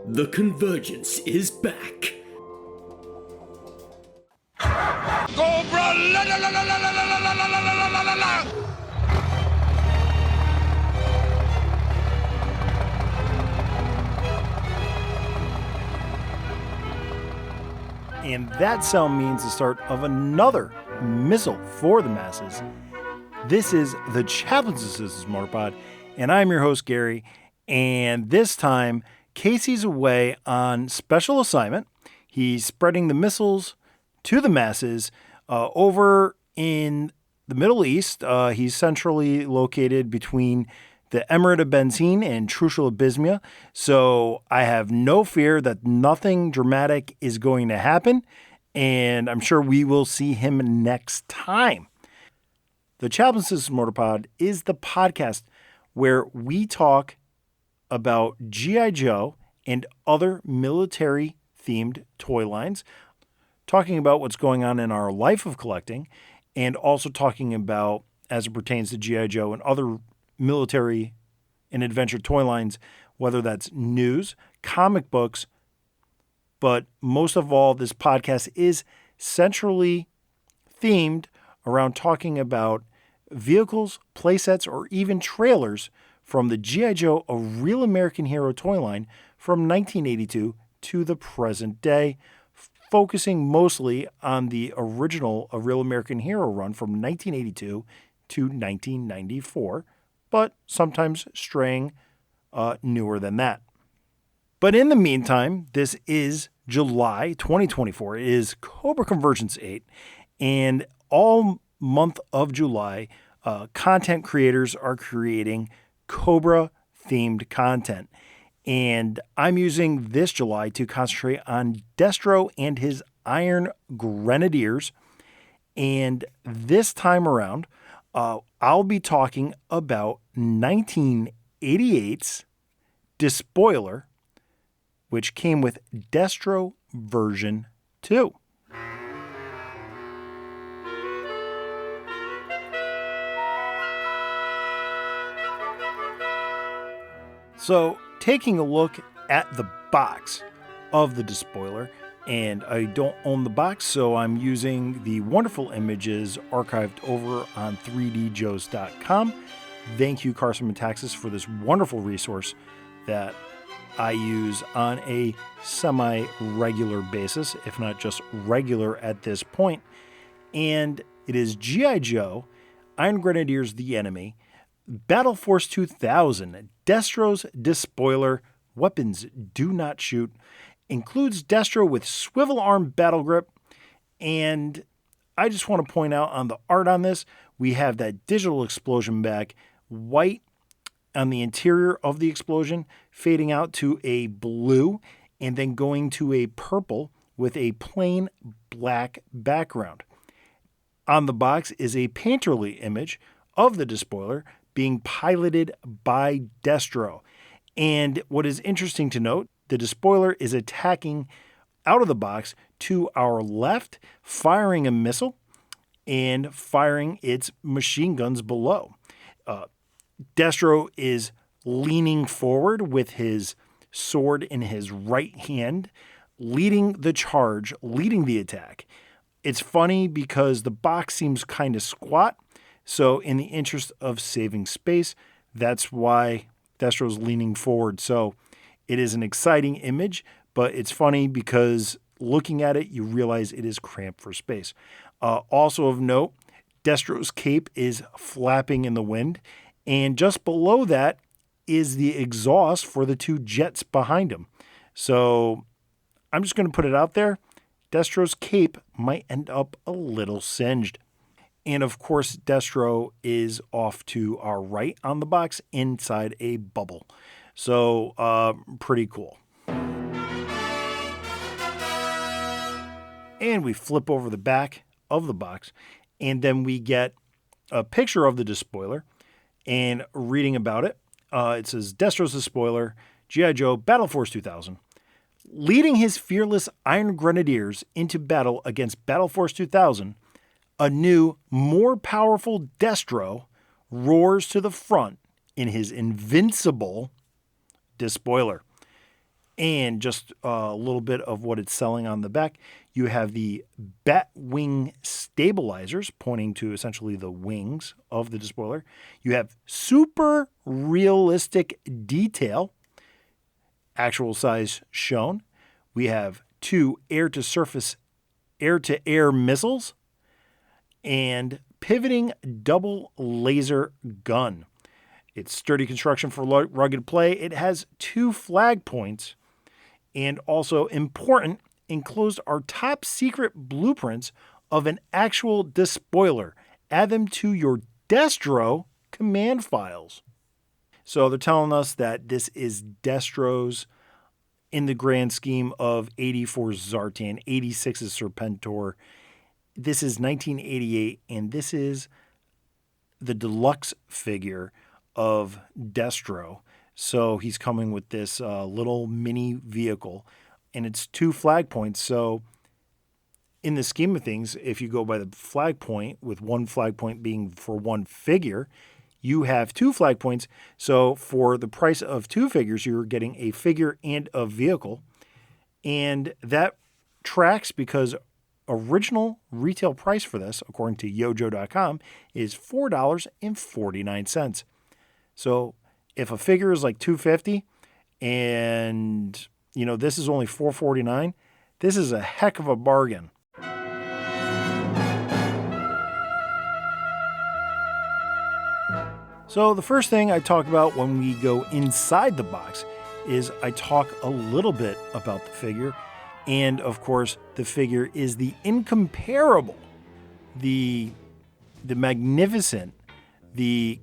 The Convergence is back. Cobra! La la la la la la la la la la la la la! And that sound means the start of another Missal for the masses. This is the Chaplain's Assistance Motorpod, and I'm your host, Gary. And this time, Casey's away on special assignment. He's spreading the missiles to the masses over in the Middle East. He's centrally located between the Emirate of Benzine and Trucial Abysmia. So I have no fear that nothing dramatic is going to happen, and I'm sure we will see him next time. The Chaplain's Assistance Motorpod is the podcast where we talk about G.I. Joe and other military-themed toy lines, talking about what's going on in our life of collecting, and also talking about, as it pertains to G.I. Joe and other military and adventure toy lines, whether that's news, comic books, but most of all, this podcast is centrally themed around talking about vehicles, playsets, or even trailers from the G.I. Joe, a Real American Hero toy line from 1982 to the present day, focusing mostly on the original A Real American Hero run from 1982 to 1994, but sometimes straying newer than that. But in the meantime, this is July 2024. It is Cobra Convergence 8, and all month of July, content creators are creating Cobra-themed content. And I'm using this July to concentrate on Destro and his Iron Grenadiers. And this time around, I'll be talking about 1988's Despoiler, which came with Destro version 2. So, taking a look at the box of the Despoiler, and I don't own the box, so I'm using the wonderful images archived over on 3djoes.com. Thank you, Carson Metaxas, for this wonderful resource that I use on a semi-regular basis, if not just regular at this point. And it is G.I. Joe, Iron Grenadiers, The Enemy, Battle Force 2000, Destro's Despoiler, Weapons Do Not Shoot, includes Destro with swivel arm battle grip, and I just want to point out on the art on this, we have that digital explosion back, white on the interior of the explosion, fading out to a blue, and then going to a purple with a plain black background. On the box is a painterly image of the Despoiler being piloted by Destro. And what is interesting to note, the Despoiler is attacking out of the box to our left, firing a missile and firing its machine guns below. Destro is leaning forward with his sword in his right hand, leading the charge, leading the attack. It's funny because the box seems kind of squat, so in the interest of saving space, that's why Destro's leaning forward. So it is an exciting image, but it's funny because looking at it, you realize it is cramped for space. Also of note, Destro's cape is flapping in the wind, and just below that is the exhaust for the two jets behind him. So I'm just going to put it out there. Destro's cape might end up a little singed. And of course, Destro is off to our right on the box inside a bubble. So pretty cool. And we flip over the back of the box, and then we get a picture of the Despoiler and reading about it. It says, Destro's Despoiler, G.I. Joe, Battle Force 2000. Leading his fearless Iron Grenadiers into battle against Battle Force 2000, a new, more powerful Destro roars to the front in his invincible Despoiler. And just a little bit of what it's selling on the back. You have the bat wing stabilizers, pointing to essentially the wings of the Despoiler. You have super realistic detail, actual size shown. We have 2 air-to-surface, air-to-air missiles, and pivoting double laser gun. It's sturdy construction for rugged play. It has 2 flag points. And also important, enclosed are top secret blueprints of an actual Despoiler. Add them to your Destro command files. So they're telling us that this is Destro's, in the grand scheme of 84's Zartan, 86's Serpentor. This is 1988, and this is the deluxe figure of Destro. So he's coming with this little mini vehicle, and it's 2 flag points. So in the scheme of things, if you go by the flag point, with 1 flag point being for 1 figure, you have 2 flag points. So for the price of 2 figures, you're getting a figure and a vehicle. And that tracks because original retail price for this, according to yojo.com, is $4.49. So if a figure is like $250 and, this is only $4.49, this is a heck of a bargain. So the first thing I talk about when we go inside the box is I talk a little bit about the figure. And of course, the figure is the incomparable, the magnificent, the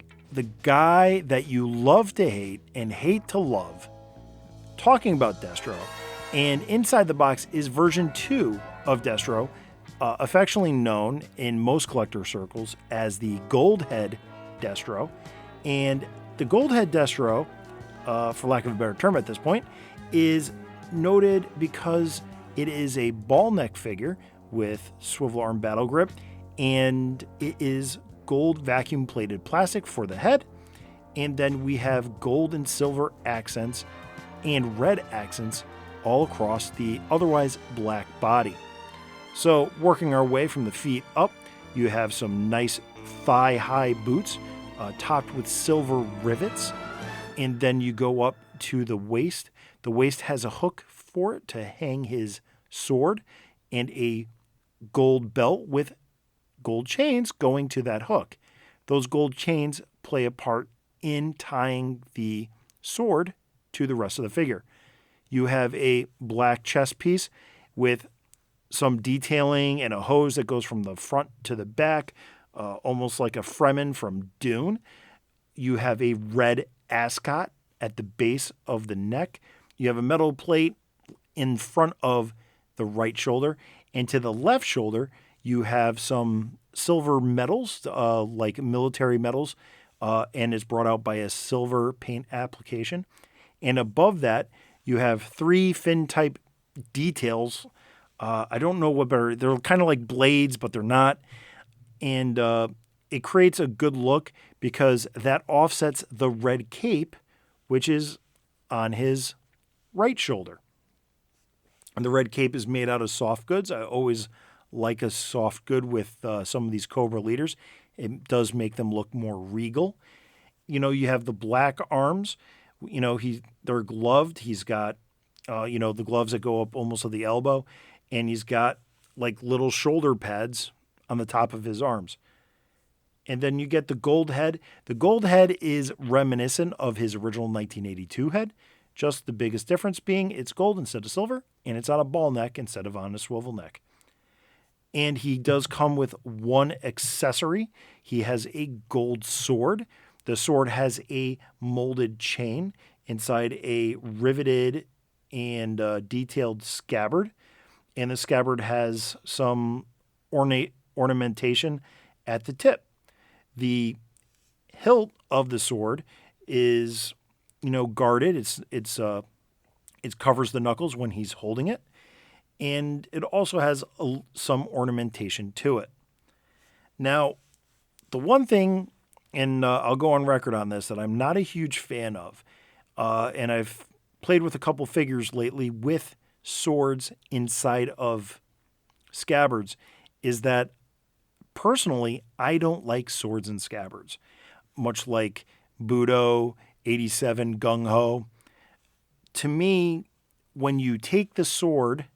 guy that you love to hate and hate to love, talking about Destro. And inside the box is version 2 of Destro, affectionately known in most collector circles as the Gold Head Destro. And the Gold Head Destro, for lack of a better term at this point, is noted because it is a ball neck figure with swivel arm battle grip, and it is gold vacuum plated plastic for the head, and then we have gold and silver accents and red accents all across the otherwise black body. So working our way from the feet up, you have some nice thigh-high boots topped with silver rivets, and then you go up to the waist. The waist has a hook for it to hang his sword and a gold belt with gold chains going to that hook. Those gold chains play a part in tying the sword to the rest of the figure. You have a black chest piece with some detailing and a hose that goes from the front to the back, almost like a Fremen from Dune. You have a red ascot at the base of the neck. You have a metal plate in front of the right shoulder, and to the left shoulder, you have some silver medals, like military medals, and it's brought out by a silver paint application. And above that, you have 3 fin-type details. I don't know what better. They're kind of like blades, but they're not. And it creates a good look because that offsets the red cape, which is on his right shoulder. And the red cape is made out of soft goods. I always like a soft good with some of these Cobra leaders. It does make them look more regal. You have the black arms. They're gloved. He's got, the gloves that go up almost to the elbow. And he's got like little shoulder pads on the top of his arms. And then you get the gold head. The gold head is reminiscent of his original 1982 head. Just the biggest difference being it's gold instead of silver, and it's on a ball neck instead of on a swivel neck. And he does come with 1 accessory. He has a gold sword. The sword has a molded chain inside a riveted and detailed scabbard. And the scabbard has some ornamentation at the tip. The hilt of the sword is guarded. It covers the knuckles when he's holding it, and it also has some ornamentation to it. Now, the one thing, and I'll go on record on this, that I'm not a huge fan of, and I've played with a couple figures lately with swords inside of scabbards is that personally, I don't like swords and scabbards, much like Budo, 87, Gung Ho. To me, when you take the sword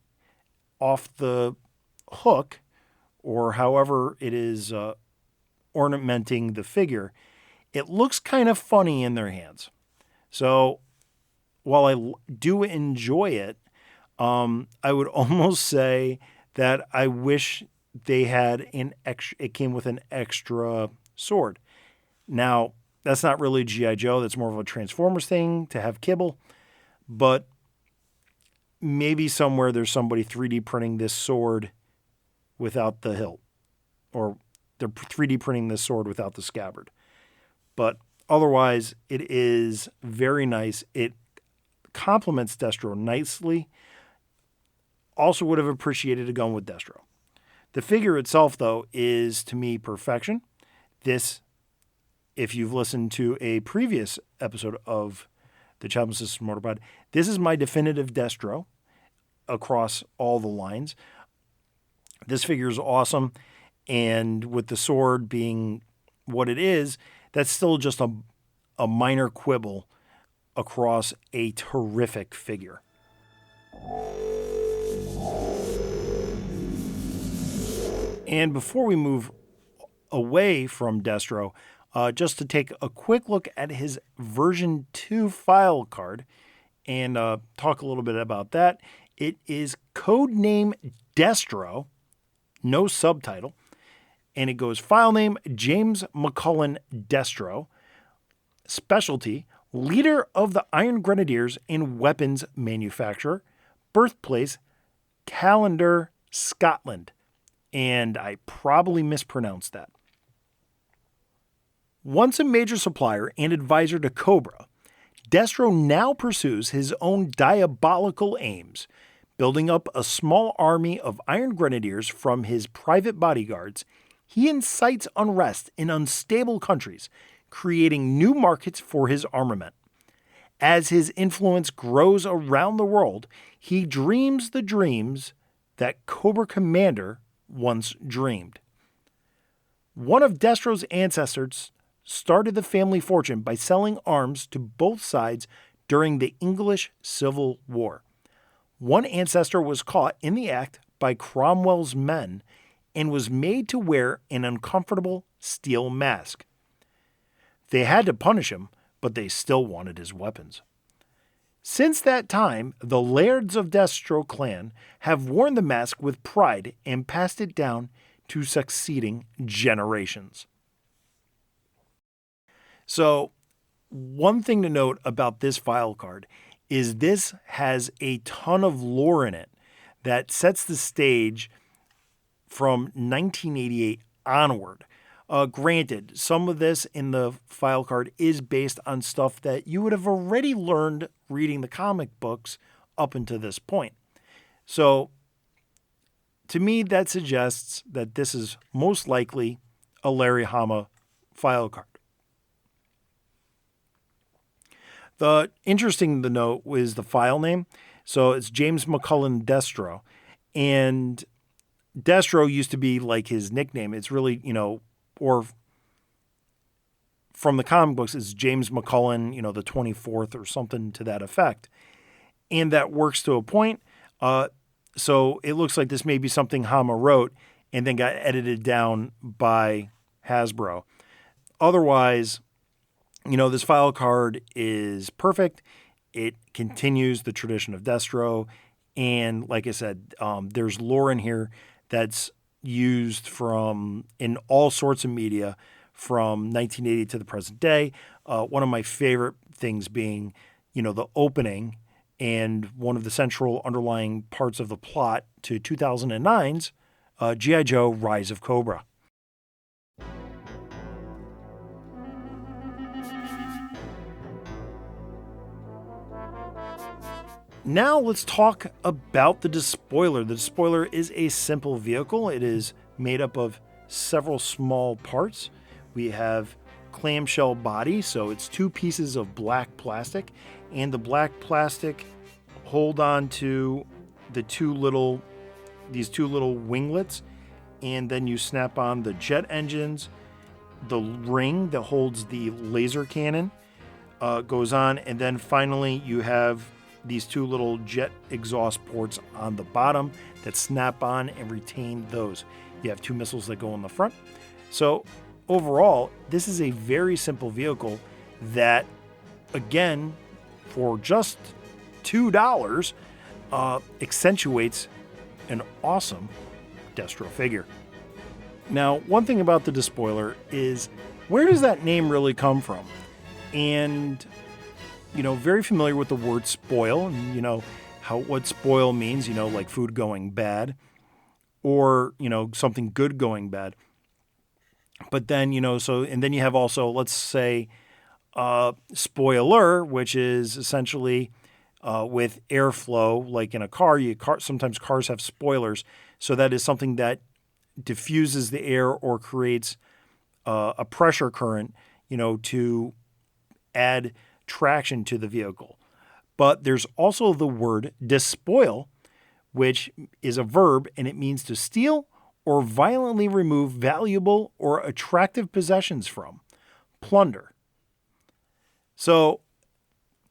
off the hook, or however it is ornamenting the figure, it looks kind of funny in their hands. So while I do enjoy it, I would almost say that I wish they had it came with an extra sword. Now, that's not really G.I. Joe. That's more of a Transformers thing to have kibble. But maybe somewhere there's somebody 3D printing this sword without the hilt. Or they're 3D printing this sword without the scabbard. But otherwise, it is very nice. It complements Destro nicely. Also would have appreciated a gun with Destro. The figure itself, though, is, to me, perfection. This, if you've listened to a previous episode of the Chapman System Motorpod, this is my definitive Destro across all the lines. This figure is awesome, and with the sword being what it is, that's still just a minor quibble across a terrific figure. And before we move away from Destro, just to take a quick look at his version 2 file card and talk a little bit about that. It is codename Destro, no subtitle, and it goes file name James McCullen Destro, specialty leader of the Iron Grenadiers and weapons manufacturer, birthplace Callander, Scotland. And I probably mispronounced that. Once a major supplier and advisor to Cobra, Destro now pursues his own diabolical aims, building up a small army of Iron Grenadiers from his private bodyguards. He incites unrest in unstable countries, creating new markets for his armament. As his influence grows around the world, he dreams the dreams that Cobra Commander once dreamed. One of Destro's ancestors started the family fortune by selling arms to both sides during the English Civil War. One ancestor was caught in the act by Cromwell's men and was made to wear an uncomfortable steel mask. They had to punish him, but they still wanted his weapons. Since that time, the Lairds of Destro clan have worn the mask with pride and passed it down to succeeding generations. So, one thing to note about this file card is this has a ton of lore in it that sets the stage from 1988 onward. Granted, some of this in the file card is based on stuff that you would have already learned reading the comic books up until this point. So, to me, that suggests that this is most likely a Larry Hama file card. The interesting to note was the file name. So it's James McCullen Destro. And Destro used to be like his nickname. It's really, or from the comic books, it's James McCullen, the 24th or something to that effect. And that works to a point. So it looks like this may be something Hama wrote and then got edited down by Hasbro. Otherwise, this file card is perfect. It continues the tradition of Destro. And like I said, there's lore in here that's used in all sorts of media from 1980 to the present day. One of my favorite things being, the opening and one of the central underlying parts of the plot to 2009's G.I. Joe Rise of Cobra. Now let's talk about the Despoiler. The Despoiler is a simple vehicle. It is made up of several small parts. We have clamshell body, so it's 2 pieces of black plastic, and the black plastic hold on to these 2 little winglets, and then you snap on the jet engines. The ring that holds the laser cannon goes on, and then finally you have these 2 little jet exhaust ports on the bottom that snap on and retain those. You have 2 missiles that go in the front. So overall, this is a very simple vehicle that, again, for just $2, accentuates an awesome Destro figure. Now, one thing about the Despoiler is, where does that name really come from? And, very familiar with the word spoil, and, what spoil means, like food going bad, or, something good going bad. But then, and then you have also, let's say, spoiler, which is essentially with airflow, like in a car, sometimes cars have spoilers. So that is something that diffuses the air or creates a pressure current, to add traction to the vehicle. But there's also the word despoil, which is a verb, and it means to steal or violently remove valuable or attractive possessions from, plunder. So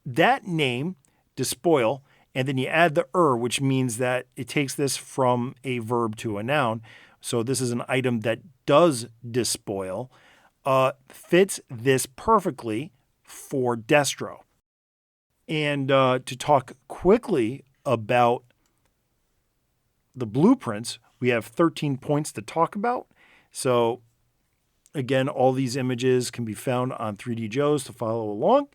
that name, despoil, and then you add the which means that it takes this from a verb to a noun. So this is an item that does despoil, fits this perfectly for Destro. And to talk quickly about the blueprints, we have 13 points to talk about. So again, all these images can be found on 3D Joe's to follow along.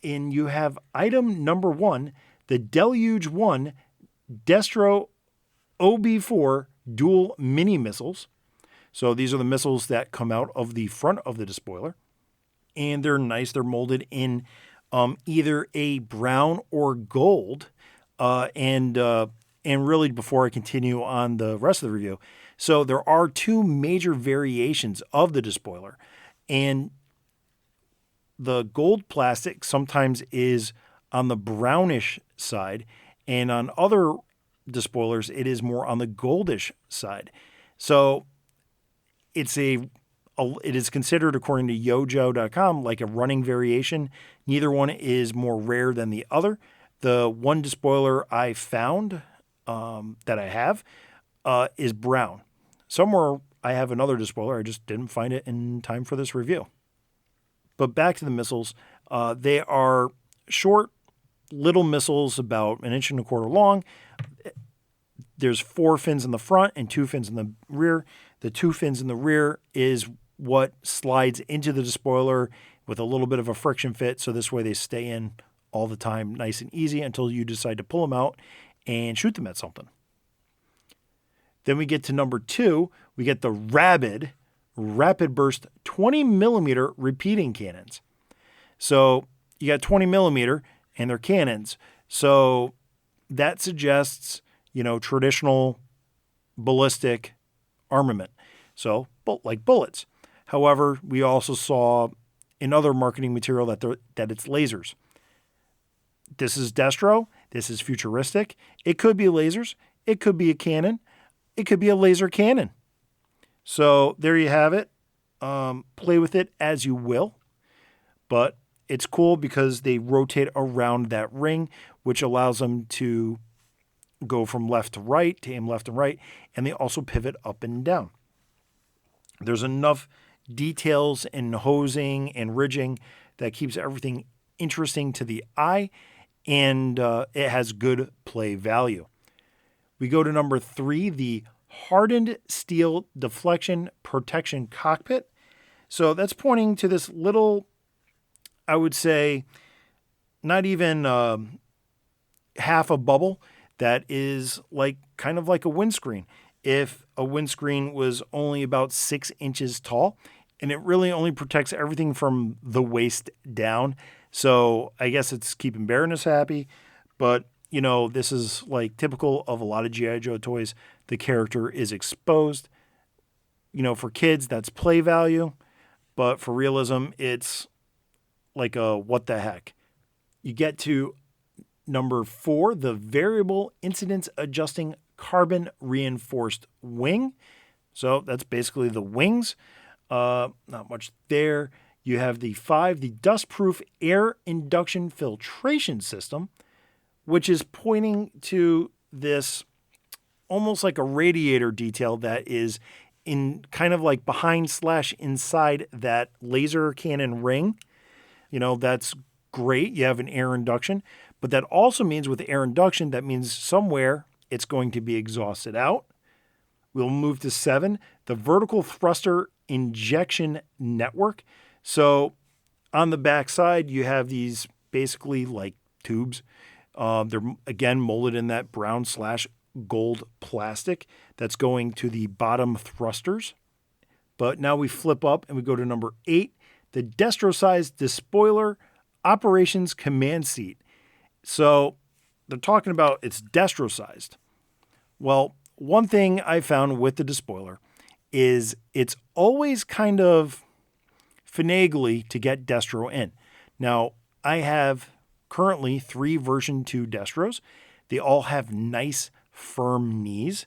And you have item number 1, the Deluge 1 Destro OB4 dual mini missiles. So these are the missiles that come out of the front of the Despoiler. And they're nice. They're molded in either a brown or gold. And really, before I continue on the rest of the review, so there are 2 major variations of the Despoiler. And the gold plastic sometimes is on the brownish side, and on other Despoilers, it is more on the goldish side. So it is considered, according to yojo.com, like a running variation. Neither one is more rare than the other. The one Despoiler I found that I have is brown. Somewhere I have another Despoiler. I just didn't find it in time for this review. But back to the missiles. They are short, little missiles about 1.25 inches long. There's 4 fins in the front and 2 fins in the rear. The 2 fins in the rear is what slides into the Despoiler with a little bit of a friction fit. So this way they stay in all the time, nice and easy, until you decide to pull them out and shoot them at something. Then we get to number 2. We get the Rapid Burst 20 millimeter repeating cannons. So you got 20 millimeter and they're cannons. So that suggests, traditional ballistic armament. So, like bullets. However, we also saw in other marketing material that it's lasers. This is Destro. This is futuristic. It could be lasers. It could be a cannon. It could be a laser cannon. So there you have it. Play with it as you will. But it's cool because they rotate around that ring, which allows them to go from left to right, to aim left and right, and they also pivot up and down. There's enough details and hosing and ridging that keeps everything interesting to the eye, and it has good play value. We go to number 3, the Hardened Steel Deflection Protection Cockpit. So that's pointing to this little, I would say, not even half a bubble that is kind of like a windscreen. If a windscreen was only about 6 inches tall, and it really only protects everything from the waist down. So I guess it's keeping Baroness happy, but this is typical of a lot of G.I. Joe toys. The character is exposed. For kids, that's play value, but for realism, it's like a what the heck. You get to number 4, the variable incidence adjusting carbon reinforced wing. So that's basically the wings. Not much there. You have the 5, the dustproof air induction filtration system, which is pointing to this almost like a radiator detail that is in kind of like behind / inside that laser cannon ring. That's great. You have an air induction, but that also means with air induction, that means somewhere it's going to be exhausted out. We'll move to 7, the vertical thruster injection network. So on the back side, you have these basically like tubes. They're again molded in that brown / gold plastic that's going to the bottom thrusters. But now we flip up and we go to number 8, the Destro-sized Despoiler operations command seat. So they're talking about it's Destro-sized. Well, one thing I found with the Despoiler is it's always kind of finagly to get Destro in. Now, I have currently 3 version 2 Destros. They all have nice, firm knees,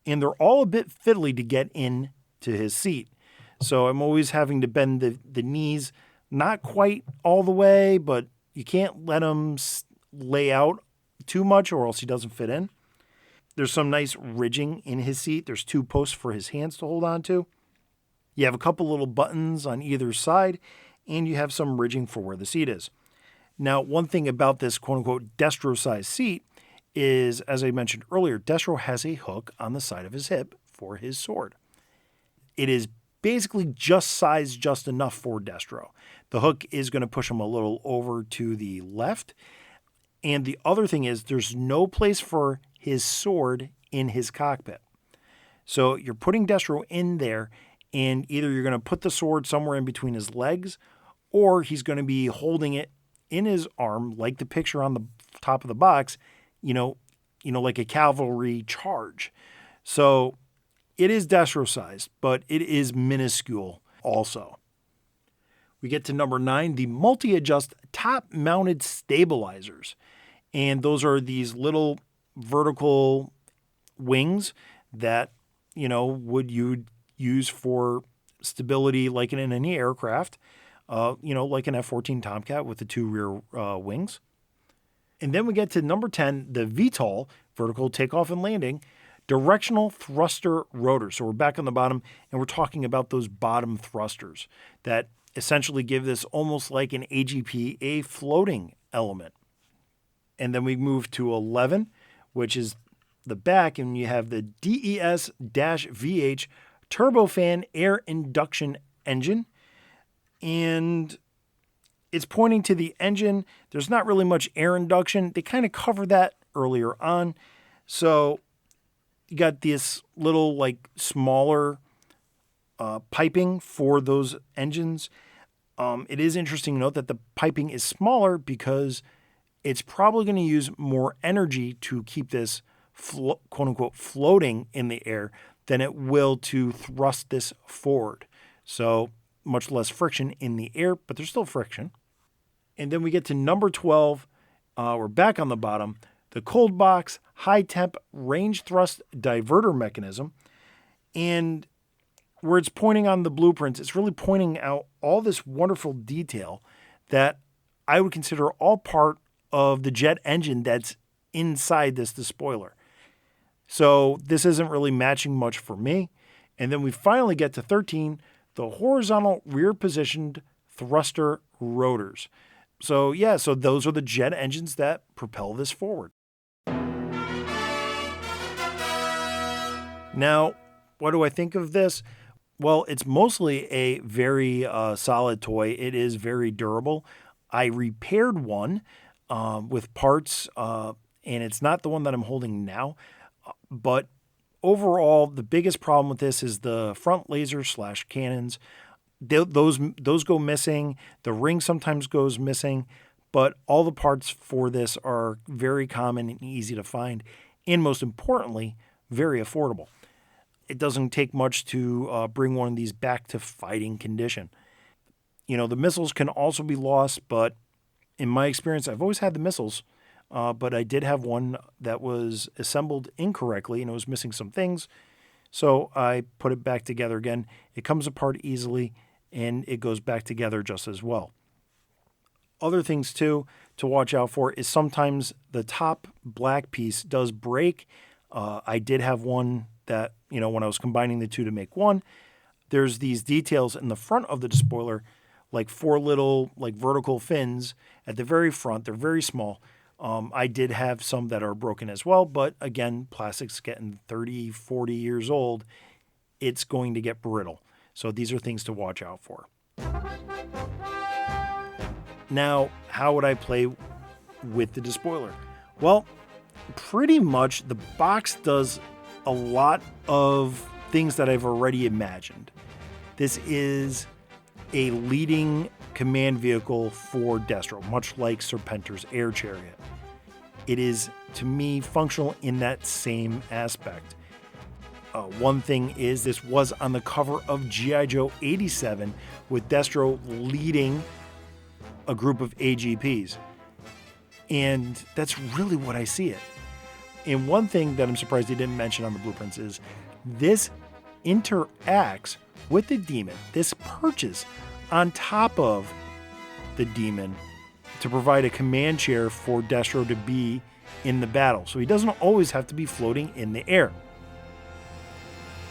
and they're all a bit fiddly to get in to his seat. So I'm always having to bend the knees, not quite all the way, but you can't let him lay out too much or else he doesn't fit in. There's some nice ridging in his seat. There's 2 posts for his hands to hold on to. You have a couple little buttons on either side, and you have some ridging for where the seat is. Now, one thing about this quote-unquote Destro-sized seat is, as I mentioned earlier, Destro has a hook on the side of his hip for his sword. It is basically just sized just enough for Destro. The hook is going to push him a little over to the left. And the other thing is there's no place for his sword in his cockpit. So you're putting Destro in there, and either you're going to put the sword somewhere in between his legs, or he's going to be holding it in his arm, like the picture on the top of the box, like a cavalry charge. So it is Destro-sized, but it is minuscule also. We get to number 9, the multi-adjust top-mounted stabilizers. And those are these little vertical wings that, would you use for stability like in any aircraft, like an F-14 Tomcat with the 2 rear wings. And then we get to number 10, the VTOL, vertical takeoff and landing, directional thruster rotor. So we're back on the bottom, and we're talking about those bottom thrusters that essentially give this almost like an AGP, a floating element. And then we move to 11, which is the back, and you have the DES-VH turbofan air induction engine. And it's pointing to the engine. There's not really much air induction. They kind of covered that earlier on. So you got this little like smaller piping for those engines. It is interesting to note that the piping is smaller because it's probably going to use more energy to keep this quote unquote floating in the air than it will to thrust this forward. So much less friction in the air, but there's still friction. And then we get to number 12. We're back on the bottom. The cold box high temp range thrust diverter mechanism. And where it's pointing on the blueprints, it's really pointing out all this wonderful detail that I would consider all part of the jet engine that's inside this Despoiler. So this isn't really matching much for me. And then we finally get to 13, the horizontal rear positioned thruster rotors. So so those are the jet engines that propel this forward. Now, what do I think of this? Well, it's mostly a very solid toy. It is very durable. I repaired one with parts, and it's not the one that I'm holding now. But overall, the biggest problem with this is the front laser / cannons. Those go missing. The ring sometimes goes missing. But all the parts for this are very common and easy to find. And most importantly, very affordable. It doesn't take much to bring one of these back to fighting condition. The missiles can also be lost, but in my experience, I've always had the missiles. But I did have one that was assembled incorrectly and it was missing some things. So I put it back together again. It comes apart easily and it goes back together just as well. Other things too to watch out for is sometimes the top black piece does break. I did have one that, when I was combining the two to make one, there's these details in the front of the despoiler, like 4 little vertical fins at the very front. They're very small. I did have some that are broken as well, but again, plastic's getting 30, 40 years old. It's going to get brittle. So these are things to watch out for. Now, how would I play with the despoiler? Well, pretty much the box does a lot of things that I've already imagined. This is a leading command vehicle for Destro, much like Serpentor's air chariot. It is, to me, functional in that same aspect. One thing is this was on the cover of G.I. Joe 87 with Destro leading a group of AGPs. And that's really what I see it. And one thing that I'm surprised they didn't mention on the blueprints is this interacts with the demon. This perches on top of the demon to provide a command chair for Destro to be in the battle. So he doesn't always have to be floating in the air.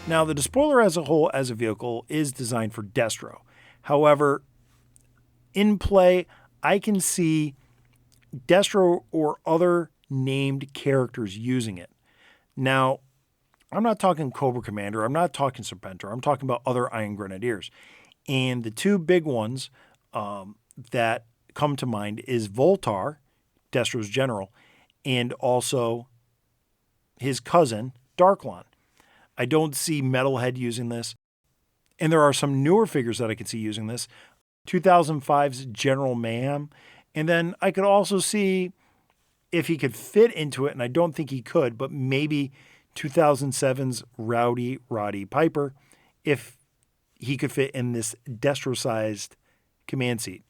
Now, the Despoiler as a whole, as a vehicle, is designed for Destro. However, in play, I can see Destro or other named characters using it. Now, I'm not talking Cobra Commander. I'm not talking Serpentor. I'm talking about other Iron Grenadiers. And the two big ones that come to mind is Voltar, Destro's general, and also his cousin, Darklon. I don't see Metalhead using this. And there are some newer figures that I could see using this. 2005's General Mayhem. And then I could also see if he could fit into it, and I don't think he could, but maybe 2007's Rowdy Roddy Piper, if he could fit in this Destro-sized command seat.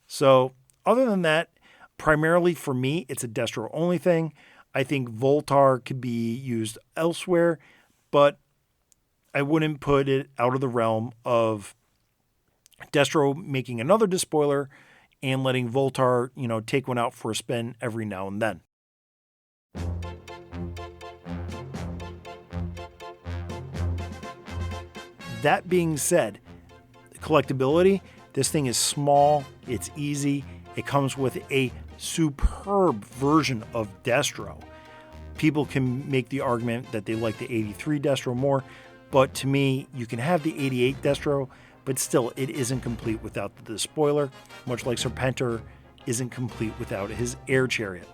So other than that, primarily for me, it's a Destro-only thing. I think Voltar could be used elsewhere, but I wouldn't put it out of the realm of Destro making another Despoiler and letting Voltar, take one out for a spin every now and then. That being said, collectability, this thing is small, it's easy, it comes with a superb version of Destro. People can make the argument that they like the 83 Destro more, but to me, you can have the 88 Destro, but still, it isn't complete without the Despoiler, much like Serpentor isn't complete without his air chariot.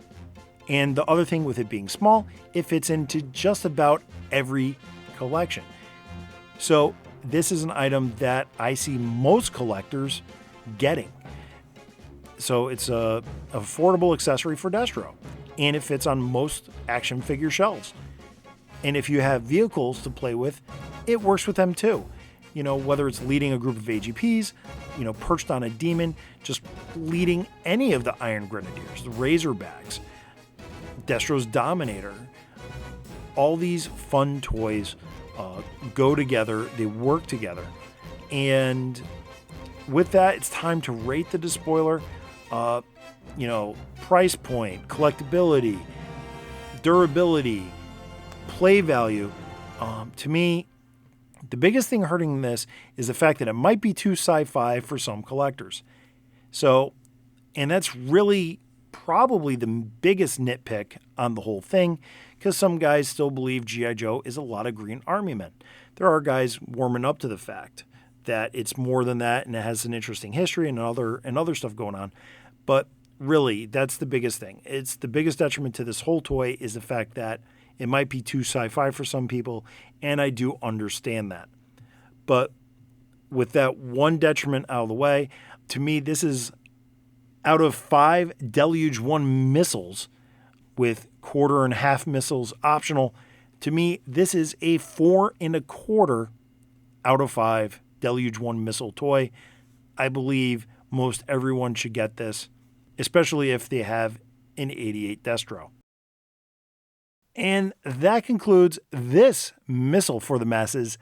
And the other thing with it being small, it fits into just about every collection. So this is an item that I see most collectors getting. So it's a affordable accessory for Destro, and it fits on most action figure shelves. And if you have vehicles to play with, it works with them too. Whether it's leading a group of AGPs, perched on a demon, just leading any of the Iron Grenadiers, the Razorbacks, Destro's Dominator. All these fun toys go together, they work together. And with that, it's time to rate the Despoiler. Price point, collectability, durability, play value. To me, the biggest thing hurting this is the fact that it might be too sci-fi for some collectors. So, and that's really probably the biggest nitpick on the whole thing, because some guys still believe G.I. Joe is a lot of Green Army men. There are guys warming up to the fact that it's more than that and it has an interesting history and other stuff going on. But really, that's the biggest thing. It's the biggest detriment to this whole toy is the fact that it might be too sci-fi for some people, and I do understand that. But with that one detriment out of the way, to me, this is out of 5 Deluge 1 missiles with 1.25 missiles optional. To me, this is a 4.25 out of 5 Deluge 1 missile toy. I believe most everyone should get this, especially if they have an 88 Destro. And that concludes this Missal for the Masses.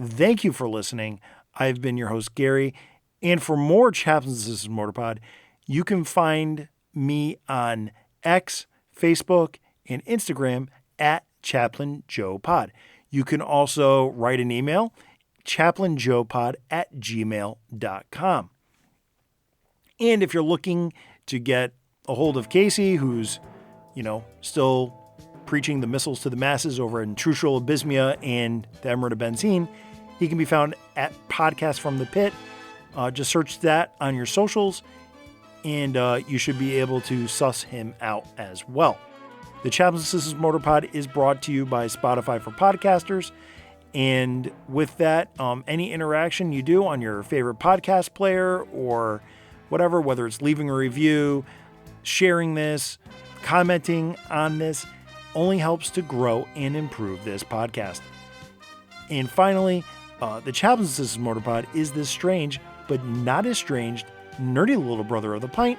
Thank you for listening. I've been your host, Gary. And for more Chaplains This is Mortarpod, you can find me on X, Facebook, and Instagram at Chaplain Joe Pod. You can also write an email, chaplainjoepod@gmail.com. And if you're looking to get a hold of Casey, who's, still preaching the Missals to the masses over in Trucial Abysmia and the Emirate of Benzine, he can be found at Podcast from the Pit. Just search that on your socials, and you should be able to suss him out as well. The Chaplains This is Mortarpod is brought to you by Spotify for Podcasters. And with that, any interaction you do on your favorite podcast player or whatever, whether it's leaving a review, sharing this, commenting on this, only helps to grow and improve this podcast. And finally, the Chaplains This is Mortarpod is this strange, but not estranged, nerdy little brother of the pint,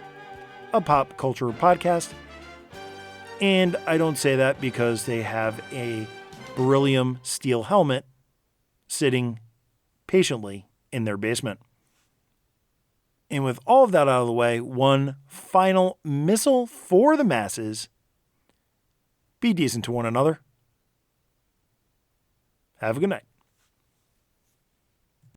a pop culture podcast. And I don't say that because they have a beryllium steel helmet sitting patiently in their basement. And with all of that out of the way, one final Missal for the masses. Be decent to one another. Have a good night.